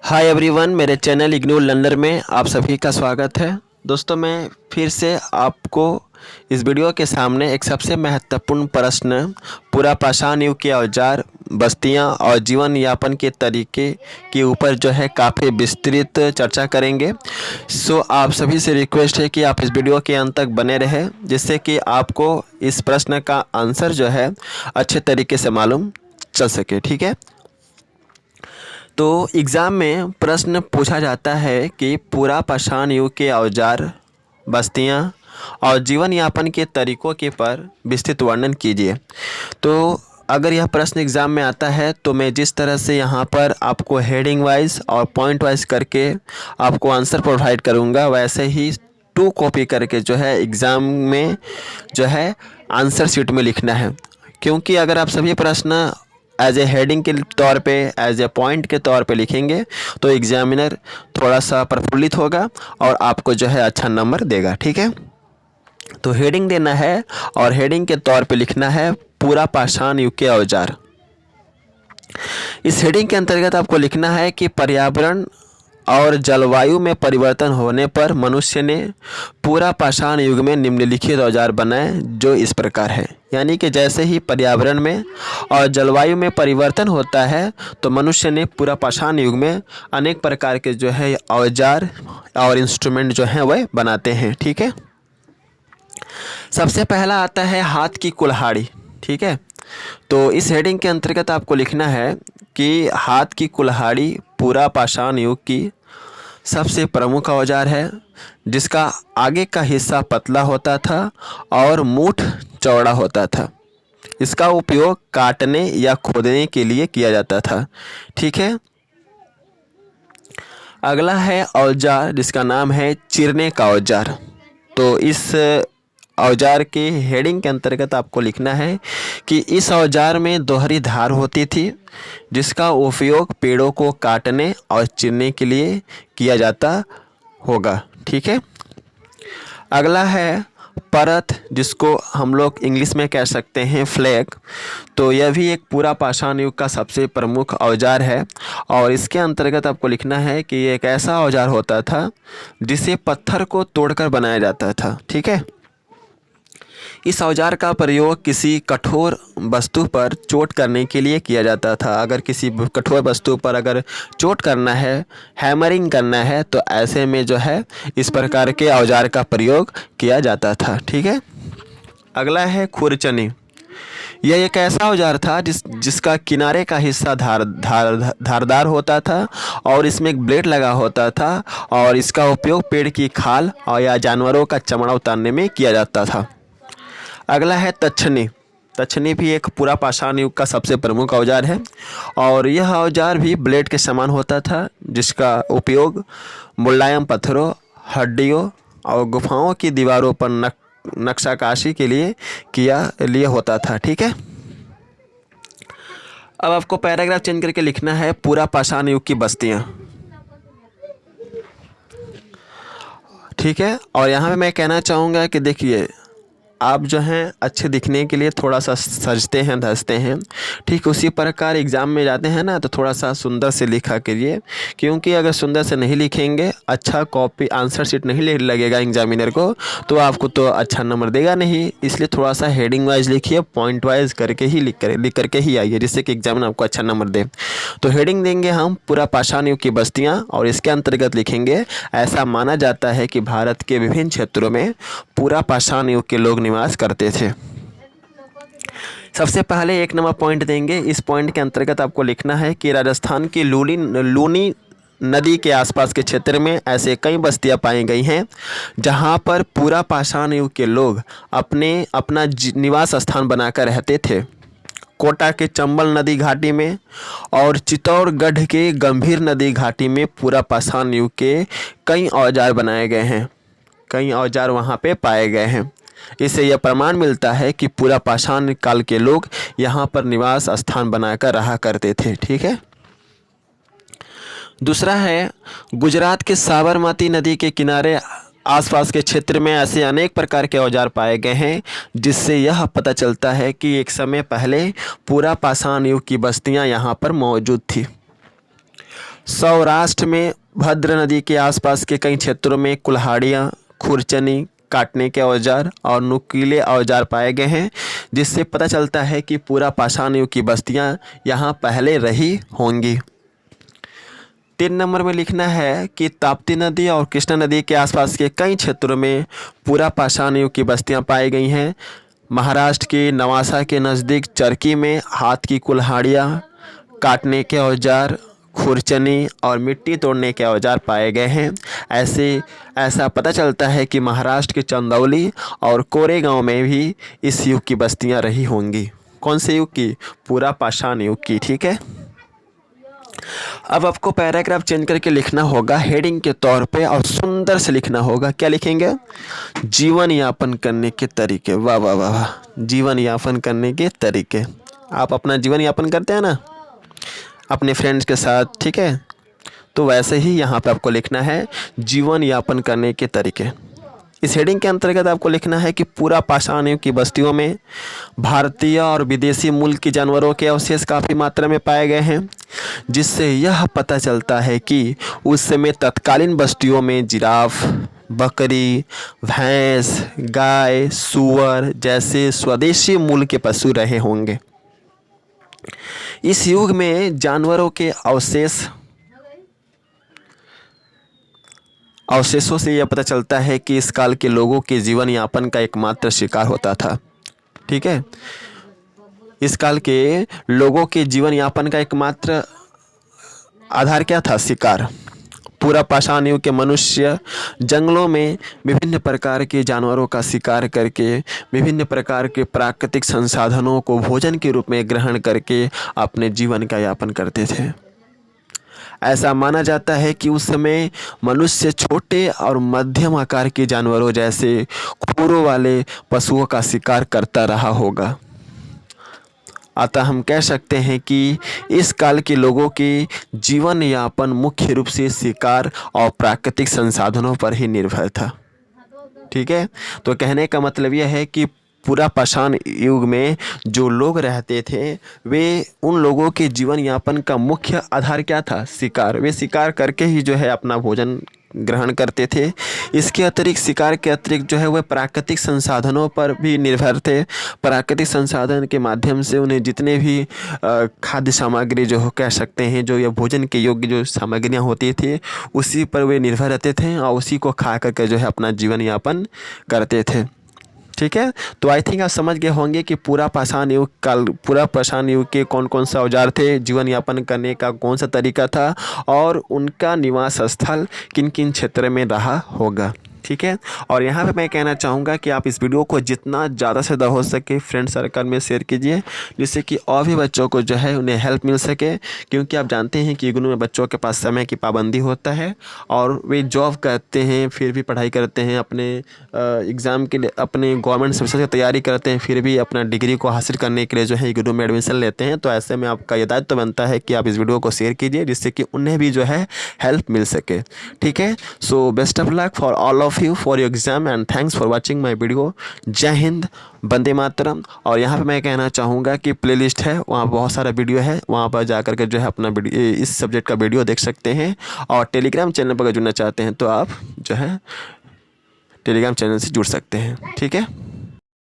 Hi everyone, मेरे channel IGNOU learner में आप सभी का स्वागत है। दोस्तों, मैं फिर से आपको इस वीडियो के सामने एक सबसे महत्वपूर्ण प्रश्न पूरा पाषाण युग के औजार, बस्तियां और जीवन यापन के तरीके के ऊपर जो है काफ़ी विस्तृत चर्चा करेंगे। आप सभी से रिक्वेस्ट है कि आप इस वीडियो के अंत तक बने रहें, जिससे कि आपको इस प्रश्न का आंसर जो है अच्छे तरीके से मालूम चल सके। ठीक है, तो एग्ज़ाम में प्रश्न पूछा जाता है कि पूरा पाषाण युग के औजार, बस्तियां और जीवन यापन के तरीकों के पर विस्तृत वर्णन कीजिए। तो अगर यह प्रश्न एग्ज़ाम में आता है तो मैं जिस तरह से यहाँ पर आपको हेडिंग वाइज और पॉइंट वाइज करके आपको आंसर प्रोवाइड करूँगा, वैसे ही 2 कॉपी करके जो है एग्ज़ाम में जो है आंसर शीट में लिखना है। क्योंकि अगर आप सभी प्रश्न एज ए हेडिंग के तौर पे, एज ए पॉइंट के तौर पे लिखेंगे तो एग्जामिनर थोड़ा सा प्रफुल्लित होगा और आपको जो है अच्छा नंबर देगा। ठीक है, तो हेडिंग देना है और हेडिंग के तौर पे लिखना है पूरा पाषाण युग के औजार। इस हेडिंग के अंतर्गत आपको लिखना है कि पर्यावरण और जलवायु में परिवर्तन होने पर मनुष्य ने पूरा पाषाण युग में निम्नलिखित औजार बनाए जो इस प्रकार है। यानी कि जैसे ही पर्यावरण में और जलवायु में परिवर्तन होता है तो मनुष्य ने पूरा पाषाण युग में अनेक प्रकार के जो है औजार और इंस्ट्रूमेंट जो हैं वह बनाते हैं। ठीक है, सबसे पहला आता है हाथ की कुल्हाड़ी। ठीक है, तो इस हेडिंग के अंतर्गत आपको लिखना है कि हाथ की कुल्हाड़ी पूरा पाषाण युग की सबसे प्रमुख औजार है, जिसका आगे का हिस्सा पतला होता था और मूठ चौड़ा होता था। इसका उपयोग काटने या खोदने के लिए किया जाता था। ठीक है, अगला है औजार जिसका नाम है चीरने का औजार। तो इस औजार के हेडिंग के अंतर्गत आपको लिखना है कि इस औजार में दोहरी धार होती थी, जिसका उपयोग पेड़ों को काटने और चीरने के लिए किया जाता होगा। ठीक है, अगला है परत, जिसको हम लोग इंग्लिश में कह सकते हैं फ्लैग। तो यह भी एक पूरा पाषाण युग का सबसे प्रमुख औजार है और इसके अंतर्गत आपको लिखना है कि ये एक ऐसा औजार होता था जिसे पत्थर को तोड़कर बनाया जाता था। ठीक है, इस औजार का प्रयोग किसी कठोर वस्तु पर चोट करने के लिए किया जाता था। अगर किसी कठोर वस्तु पर अगर चोट करना है, हैमरिंग करना है, तो ऐसे में जो है इस प्रकार के औजार का प्रयोग किया जाता था। ठीक है, अगला है खुरचनी। यह एक ऐसा औजार था जिसका किनारे का हिस्सा धारदार होता था और इसमें एक ब्लेड लगा होता था और इसका उपयोग पेड़ की खाल और या जानवरों का चमड़ा उतारने में किया जाता था। अगला है तछनी। तछनी भी एक पूरा पाषाण युग का सबसे प्रमुख औजार है और यह औजार भी ब्लेड के समान होता था, जिसका उपयोग मुलायम पत्थरों, हड्डियों और गुफाओं की दीवारों पर नक्शाकाशी के लिए होता था। ठीक है, अब आपको पैराग्राफ चेंज करके लिखना है पूरा पाषाण युग की बस्तियां। ठीक है, और यहाँ पे मैं कहना चाहूँगा कि देखिए, आप जो हैं अच्छे दिखने के लिए थोड़ा सा सजते हैं, धसते हैं। ठीक उसी प्रकार एग्ज़ाम में जाते हैं ना, तो थोड़ा सा सुंदर से लिखा करिए, क्योंकि अगर सुंदर से नहीं लिखेंगे, अच्छा कॉपी आंसर शीट नहीं लगेगा एग्जामिनर को, तो आपको तो अच्छा नंबर देगा नहीं। इसलिए थोड़ा सा हेडिंग वाइज लिखिए, पॉइंट वाइज करके ही लिख करके ही आइए, जिससे कि एग्जामिनर आपको अच्छा नंबर दे। तो हेडिंग देंगे हम पूरा पाषाण युग की बस्तियाँ और इसके अंतर्गत लिखेंगे ऐसा माना जाता है कि भारत के विभिन्न क्षेत्रों में पूरा पाषाण युग के लोग निवास करते थे। सबसे पहले 1 नंबर पॉइंट देंगे। इस पॉइंट के अंतर्गत आपको लिखना है कि राजस्थान की लूनी नदी के आसपास के क्षेत्र में ऐसे कई बस्तियां पाई गई हैं जहां पर पूरा पाषाण युग के लोग अपना निवास स्थान बनाकर रहते थे। कोटा के चंबल नदी घाटी में और चित्तौड़गढ़ के गंभीर नदी घाटी में पूरा पाषाण युग के कई औजार बनाए गए हैं, कई औजार वहाँ पे पाए गए हैं। इससे यह प्रमाण मिलता है कि पूरा पाषाण काल के लोग यहाँ पर निवास स्थान बनाकर रहा करते थे। ठीक है, दूसरा है गुजरात के साबरमती नदी के किनारे आसपास के क्षेत्र में ऐसे अनेक प्रकार के औजार पाए गए हैं, जिससे यह पता चलता है कि एक समय पहले पूरा पाषाण युग की बस्तियां यहाँ पर मौजूद थी। सौराष्ट्र में भद्र नदी के आसपास के कई क्षेत्रों में कुल्हाड़ियाँ, खुरचनी, काटने के औजार और नुकीले औजार पाए गए हैं, जिससे पता चलता है कि पूरा पाषाण युग की बस्तियां यहाँ पहले रही होंगी। 3 नंबर में लिखना है कि ताप्ती नदी और कृष्णा नदी के आसपास के कई क्षेत्रों में पूरा पाषाण युग की बस्तियां पाई गई हैं। महाराष्ट्र के नवासा के नज़दीक चरकी में हाथ की कुल्हाड़ियाँ, काटने के औजार, खुरचनी और मिट्टी तोड़ने के औजार पाए गए हैं। ऐसा पता चलता है कि महाराष्ट्र के चंदौली और कोरेगांव में भी इस युग की बस्तियां रही होंगी। कौन से युग की? पूरा पाषाण युग की। ठीक है, अब आपको पैराग्राफ चेंज करके लिखना होगा हेडिंग के तौर पे और सुंदर से लिखना होगा। क्या लिखेंगे? जीवन यापन करने के तरीके। वाह वाह वाह वाह, जीवन यापन करने के तरीके। आप अपना जीवन यापन करते हैं ना अपने फ्रेंड्स के साथ, ठीक है, तो वैसे ही यहाँ पे आपको लिखना है जीवन यापन करने के तरीके। इस हेडिंग के अंतर्गत आपको लिखना है कि पूरा पाषाण युग की बस्तियों में भारतीय और विदेशी मूल के जानवरों के अवशेष काफ़ी मात्रा में पाए गए हैं, जिससे यह पता चलता है कि उस समय तत्कालीन बस्तियों में जिराफ, बकरी, भैंस, गाय, सूअर जैसे स्वदेशी मूल के पशु रहे होंगे। इस युग में जानवरों के अवशेषों से यह पता चलता है कि इस काल के लोगों के जीवन यापन का एकमात्र शिकार होता था। ठीक है, इस काल के लोगों के जीवन यापन का एकमात्र आधार क्या था? शिकार। पूरा पाषाण युग के मनुष्य जंगलों में विभिन्न प्रकार के जानवरों का शिकार करके विभिन्न प्रकार के प्राकृतिक संसाधनों को भोजन के रूप में ग्रहण करके अपने जीवन का यापन करते थे। ऐसा माना जाता है कि उस समय मनुष्य छोटे और मध्यम आकार के जानवरों जैसे खुरों वाले पशुओं का शिकार करता रहा होगा। अतः हम कह सकते हैं कि इस काल के लोगों के जीवन यापन मुख्य रूप से शिकार और प्राकृतिक संसाधनों पर ही निर्भर था। ठीक है, तो कहने का मतलब यह है कि पूरा पाषाण युग में जो लोग रहते थे वे उन लोगों के जीवन यापन का मुख्य आधार क्या था? शिकार। वे शिकार करके ही जो है अपना भोजन ग्रहण करते थे। इसके अतिरिक्त शिकार के अतिरिक्त जो है वह प्राकृतिक संसाधनों पर भी निर्भर थे। प्राकृतिक संसाधन के माध्यम से उन्हें जितने भी खाद्य सामग्री जो कह सकते हैं जो ये भोजन के योग्य जो सामग्रियाँ होती थी उसी पर वे निर्भर रहते थे और उसी को खा करके जो है अपना जीवन यापन करते थे। ठीक है, तो आई थिंक आप समझ गए होंगे कि पूरा पाषाण युग के कौन कौन सा औजार थे, जीवन यापन करने का कौन सा तरीका था और उनका निवास स्थल किन किन क्षेत्र में रहा होगा। ठीक है, और यहाँ पे मैं कहना चाहूँगा कि आप इस वीडियो को जितना ज़्यादा से ज़्यादा हो सके फ्रेंड सर्कल में शेयर कीजिए, जिससे कि और भी बच्चों को जो है उन्हें हेल्प मिल सके। क्योंकि आप जानते हैं कि इग्नू में बच्चों के पास समय की पाबंदी होता है और वे जॉब करते हैं, फिर भी पढ़ाई करते हैं, अपने एग्ज़ाम के लिए अपने गवर्नमेंट सर्विसेज की तैयारी करते हैं, फिर भी अपना डिग्री को हासिल करने के लिए जो है इग्नू में एडमिशन लेते हैं। तो ऐसे में आपका ये दायित्व बनता है कि आप इस वीडियो को शेयर कीजिए, जिससे कि उन्हें भी जो है हेल्प मिल सके। ठीक है, so best of luck for all of you for your exam and thanks for watching my video. जय हिंद, वंदे मातरम। और यहाँ पे मैं कहना चाहूँगा कि प्लेलिस्ट है, वहाँ बहुत सारा वीडियो है, वहाँ पर जाकर के जो है अपना इस सब्जेक्ट का वीडियो देख सकते हैं। और टेलीग्राम चैनल पर जुड़ना चाहते हैं तो आप जो है टेलीग्राम चैनल से जुड़ सकते हैं। ठीक है।